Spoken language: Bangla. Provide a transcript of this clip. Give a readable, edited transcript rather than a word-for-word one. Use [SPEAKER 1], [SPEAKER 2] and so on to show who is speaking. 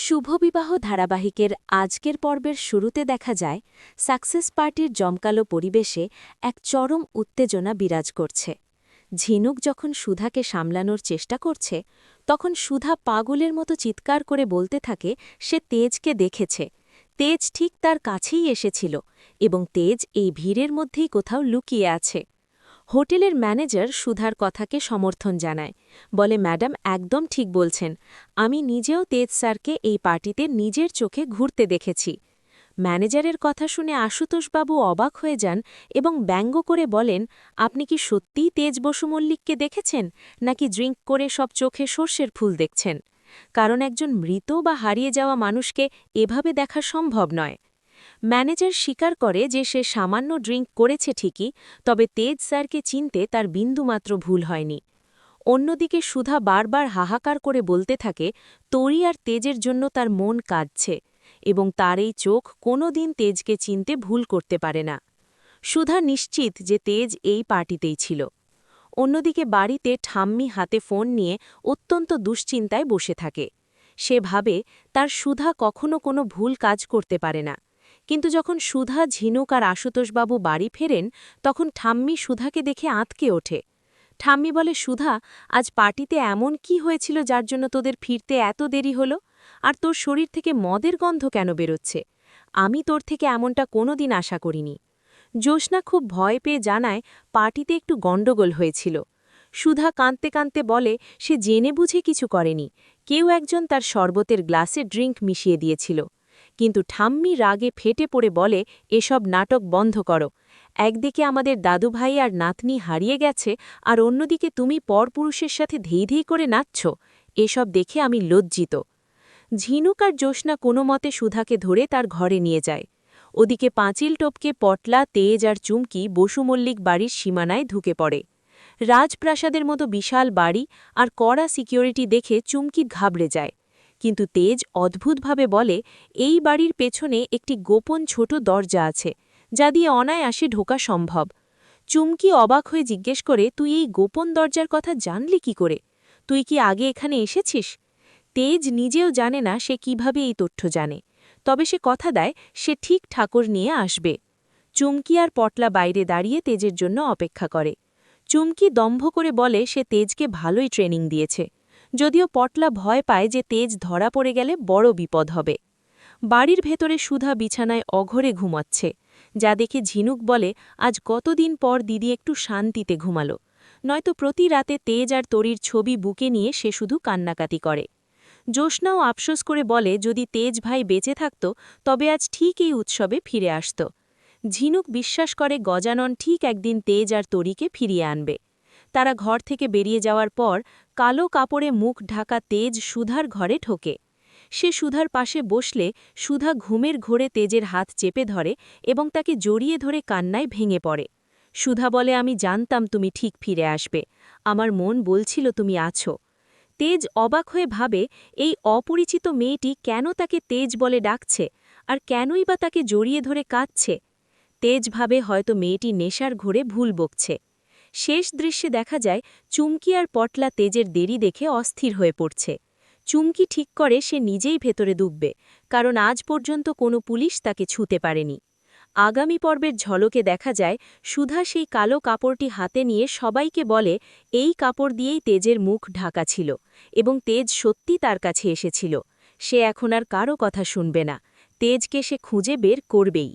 [SPEAKER 1] শুভবিবাহ ধারাবাহিকের আজকের পর্বের শুরুতে দেখা যায় সাকসেস পার্টির জমকালো পরিবেশে এক চরম উত্তেজনা বিরাজ করছে। ঝিনুক যখন সুধাকে সামলানোর চেষ্টা করছে তখন সুধা পাগলের মতো চিৎকার করে বলতে থাকে সে তেজকে দেখেছে, তেজ ঠিক তার কাছেই এসেছিল এবং তেজ এই ভিড়ের মধ্যেই কোথাও লুকিয়ে আছে। হোটেলের ম্যানেজার সুধার কথাকে সমর্থন জানায়, বলে ম্যাডাম একদম ঠিক বলছেন, আমি নিজেও তেজ স্যারকে এই পার্টিতে নিজের চোখে ঘুরতে দেখেছি। ম্যানেজারের কথা শুনে আশুতোষবাবু অবাক হয়ে যান এবং ব্যঙ্গ করে বলেন, আপনি কি সত্যিই তেজ বসু মল্লিককে দেখেছেন নাকি ড্রিঙ্ক করে সব চোখে সর্ষের ফুল দেখছেন? কারণ একজন মৃত বা হারিয়ে যাওয়া মানুষকে এভাবে দেখা সম্ভব নয়। ম্যানেজার স্বীকার করে যে সে সামান্য ড্রিঙ্ক করেছে ঠিকই, তবে তেজ স্যারকে চিনতে তার বিন্দুমাত্র ভুল হয়নি। অন্যদিকে সুধা বারবার হাহাকার করে বলতে থাকে তরি আর তেজের জন্য তার মন কাঁদছে এবং তার এই চোখ কোনো দিন তেজকে চিনতে ভুল করতে পারে না। সুধা নিশ্চিত যে তেজ এই পার্টিতেই ছিল। অন্যদিকে বাড়িতে ঠাম্মি হাতে ফোন নিয়ে অত্যন্ত দুশ্চিন্তায় বসে থাকে। সে ভাবে তার সুধা কখনো কোনো ভুল কাজ করতে পারে না। কিন্তু যখন সুধা, ঝিনুক আর আশুতোষবাবু বাড়ি ফেরেন তখন ঠাম্মি সুধাকে দেখে আঁতকে ওঠে। ঠাম্মি বলে, সুধা, আজ পার্টিতে এমন কি হয়েছিল যার জন্য তোদের ফিরতে এত দেরি হলো? আর তোর শরীর থেকে মদের গন্ধ কেন বেরোচ্ছে? আমি তোর থেকে এমনটা কোনোদিন আশা করিনি। জ্যোৎস্না খুব ভয় পেয়ে জানায় পার্টিতে একটু গণ্ডগোল হয়েছিল। সুধা কাঁদতে কাঁদতে বলে সে জেনে বুঝে কিছু করেনি, কেউ একজন তার শরবতের গ্লাসে ড্রিঙ্ক মিশিয়ে দিয়েছিল। কিন্তু ঠাম্মি রাগে ফেটে পড়ে বলে, এসব নাটক বন্ধ করো। একদিকে আমাদের দাদুভাই আর নাতনি হারিয়ে গেছে আর অন্যদিকে তুমি পরপুরুষের সাথে ধেই ধেই করে নাচছ, এসব দেখে আমি লজ্জিত। ঝিনুক আর জ্যোৎস্না কোনো মতে সুধাকে ধরে তার ঘরে নিয়ে যায়। ওদিকে পাঁচিল টপকে পটলা, তেজ আর চুমকি বসু মল্লিক বাড়ির সীমানায় ঢুকে পড়ে। রাজপ্রাসাদের মতো বিশাল বাড়ি আর কড়া সিকিউরিটি দেখে চুমকি ঘাবড়ে যায়। কিন্তু তেজ অদ্ভুতভাবে বলে এই বাড়ির পেছনে একটি গোপন ছোট দরজা আছে যা দিয়ে অনায়াসে ঢোকা সম্ভব। চুমকি অবাক হয়ে জিজ্ঞেস করে, তুই এই গোপন দরজার কথা জানলি কি করে? তুই কি আগে এখানে এসেছিস? তেজ নিজেও জানে না সে কিভাবে এই তথ্য জানে, তবে সে কথা দেয় সে ঠিক ঠাকুর নিয়ে আসবে। চুমকি আর পটলা বাইরে দাঁড়িয়ে তেজের জন্য অপেক্ষা করে। চুমকি দম্ভ করে বলে সে তেজকে ভালোই ট্রেনিং দিয়েছে, যদিও পটলা ভয় পায় যে তেজ ধরা পড়ে গেলে বড় বিপদ হবে। বাড়ির ভেতরে সুধা বিছানায় অঘরে ঘুমাচ্ছে, যা দেখে ঝিনুক বলে আজ কতদিন পর দিদি একটু শান্তিতে ঘুমালো, নয়তো প্রতি রাতে তেজ আর তরির ছবি বুকে নিয়ে সে শুধু কান্নাকাটি করে। জ্যোৎস্নাও আফসোস করে বলে যদি তেজ ভাই বেঁচে থাকত তবে আজ ঠিক এই উৎসবে ফিরে আসত। ঝিনুক বিশ্বাস করে গজানন ঠিক একদিন তেজ আর তরিকে ফিরিয়ে আনবে। তারা ঘর থেকে বেরিয়ে যাওয়ার পর কালো কাপড়ে মুখ ঢাকা তেজ সুধার ঘরে ঢোকে। সে সুধার পাশে বসলে সুধা ঘুমের ঘোরে তেজের হাত চেপে ধরে এবং তাকে জড়িয়ে ধরে কান্নায় ভেঙে পড়ে। সুধা বলে, আমি জানতাম তুমি ঠিক ফিরে আসবে, আমার মন বলছিল তুমি আছো। তেজ অবাক হয়ে ভাবে এই অপরিচিত মেয়েটি কেন তাকে তেজ বলে ডাকছে আর কেনই বা তাকে জড়িয়ে ধরে কাঁদছে। তেজ ভাবে হয়তো মেয়েটি নেশার ঘোরে ভুল বকছে। শেষ দৃশ্যে দেখা যায় চুমকি আর পটলা তেজের দেরি দেখে অস্থির হয়ে পড়ছে। চুমকি ঠিক করে সে নিজেই ভেতরে ডুববে, কারণ আজ পর্যন্ত কোনো পুলিশ তাকে ছুঁতে পারেনি। আগামী পর্বের ঝলকে দেখা যায় সুধা সেই কালো কাপড়টি হাতে নিয়ে সবাইকে বলে এই কাপড় দিয়েই তেজের মুখ ঢাকা ছিল এবং তেজ সত্যি তার কাছে এসেছিল। সে এখন আর কারো কথা শুনবে না, তেজকে সে খুঁজে বের করবেই।